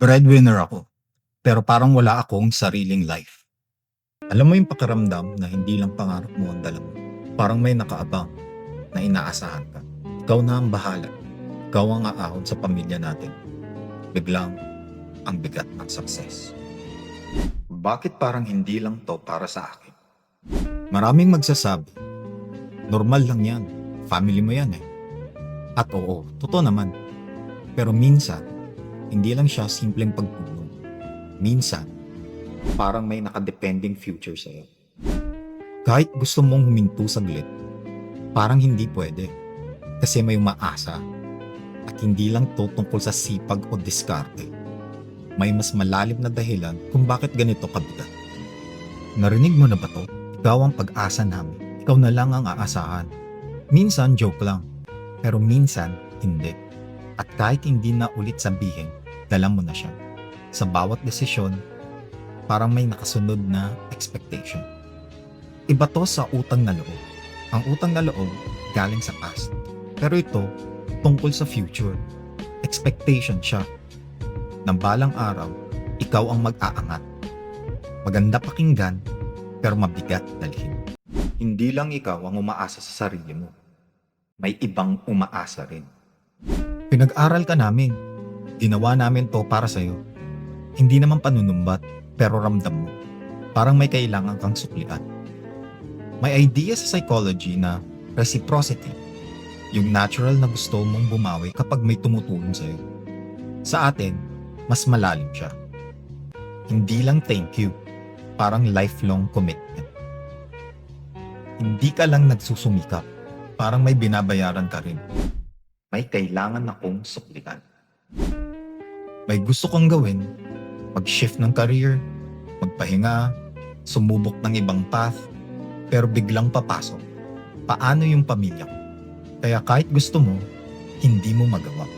Breadwinner ako, pero parang wala akong sariling life. Alam mo yung pakiramdam na hindi lang pangarap mo ang dala mo. Parang may nakaabang na inaasahan ka. Ikaw na ang bahala. Ikaw ang aahon sa pamilya natin. Biglang ang bigat ng success. Bakit parang hindi lang to para sa akin? Maraming magsasabi, normal lang yan. Family mo yan eh. At oo, totoo naman. Pero minsan, hindi lang siya simpleng pagtulong. Minsan, parang may nakadepending future sa'yo. Kahit gusto mong huminto saglit, parang hindi pwede. Kasi may umaasa. At hindi lang to tungkol sa sipag o diskarte. May mas malalim na dahilan kung bakit ganito kabigat. Narinig mo na ba to? Ikaw ang pag-asa namin. Ikaw na lang ang aasahan. Minsan joke lang, pero minsan hindi. At kahit hindi na ulit sabihin, dala mo na siya. Sa bawat desisyon, parang may nakasunod na expectation. Iba to sa utang na loob. Ang utang na loob galing sa past. Pero ito, tungkol sa future. Expectation siya. Nang balang araw, ikaw ang mag-aangat. Maganda pakinggan, pero mabigat dalhin. Hindi lang ikaw ang umaasa sa sarili mo. May ibang umaasa rin. Pinag-aral ka namin. Ginawa namin to para sa'yo. Hindi naman panunumbat, pero ramdam mo. Parang may kailangan kang suklian. May idea sa psychology na reciprocity. Yung natural na gusto mong bumawi kapag may tumutulong sa'yo. Sa atin, mas malalim siya. Hindi lang thank you, parang lifelong commitment. Hindi ka lang nagsusumikap, parang may binabayaran ka rin. May kailangan akong suklian. May gusto kang gawin, mag-shift ng career, magpahinga, sumubok ng ibang path, pero biglang papasok. Paano yung pamilya ko? Kaya kahit gusto mo, hindi mo magawa.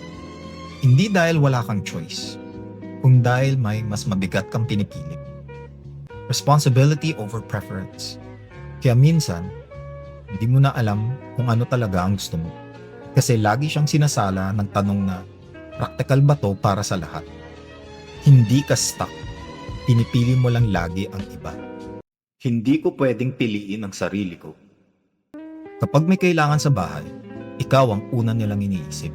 Hindi dahil wala kang choice, kung dahil may mas mabigat kang pinipili. Responsibility over preference. Kaya minsan, hindi mo na alam kung ano talaga ang gusto mo. Kasi lagi siyang sinasala ng tanong na, practical ba to para sa lahat? Hindi ka stuck. Pinipili mo lang lagi ang iba. Hindi ko pwedeng piliin ang sarili ko. Kapag may kailangan sa bahay, ikaw ang una nilang iniisip.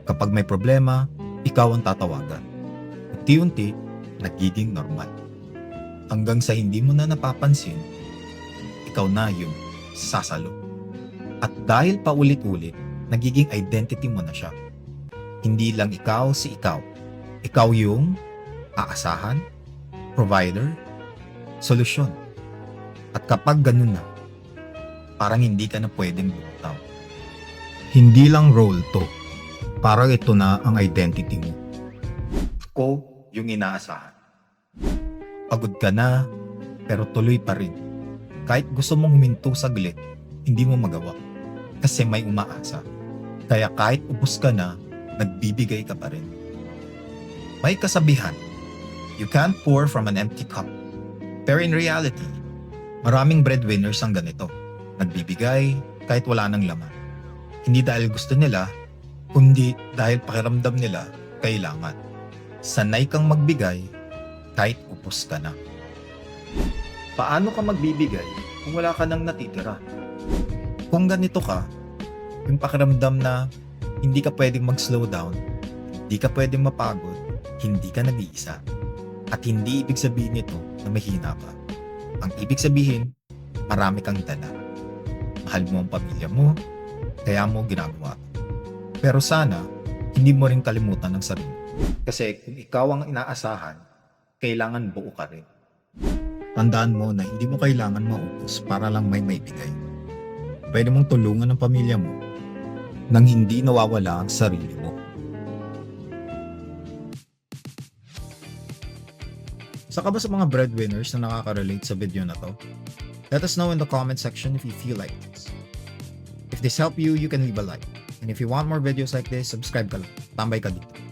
Kapag may problema, ikaw ang tatawagan. Unti-unti, nagiging normal. Hanggang sa hindi mo na napapansin, ikaw na yung sasalo. At dahil paulit-ulit, nagiging identity mo na siya. Hindi lang ikaw si ikaw. Ikaw yung aasahan, provider, solusyon. At kapag ganun na, parang hindi ka na pwedeng bumitaw. Hindi lang role to. Parang ito na ang identity mo. Ako yung inaasahan. Pagod ka na, pero tuloy pa rin. Kahit gusto mong huminto saglit, hindi mo magawa. Kasi may umaasa. Kaya kahit ubos ka na, nagbibigay ka pa rin. May kasabihan, you can't pour from an empty cup. Pero in reality, maraming breadwinners ang ganito. Nagbibigay kahit wala nang laman. Hindi dahil gusto nila, kundi dahil pakiramdam nila kailangan. Sanay kang magbigay kahit upos ka na. Paano ka magbibigay kung wala ka nang natitira? Kung ganito ka, yung pakiramdam na hindi ka pwedeng mag-slow down, hindi ka pwedeng mapagod, hindi ka nag-iisa. At hindi ibig sabihin nito na mahina ka. Ang ibig sabihin, marami kang dala. Mahal mo ang pamilya mo, kaya mo ginagawa. Pero sana, hindi mo rin kalimutan ng sarili. Kasi kung ikaw ang inaasahan, kailangan buo ka rin. Tandaan mo na hindi mo kailangan maubos para lang may maibigay. Pwede mong tulungan ang pamilya mo nang hindi nawawala ang sarili mo. Saka ba sa mga breadwinners na nakaka-relate sa video na to? Let us know in the comment section if you feel like this. If this helped you, you can leave a like. And if you want more videos like this, subscribe ka lang. Tambay ka dito.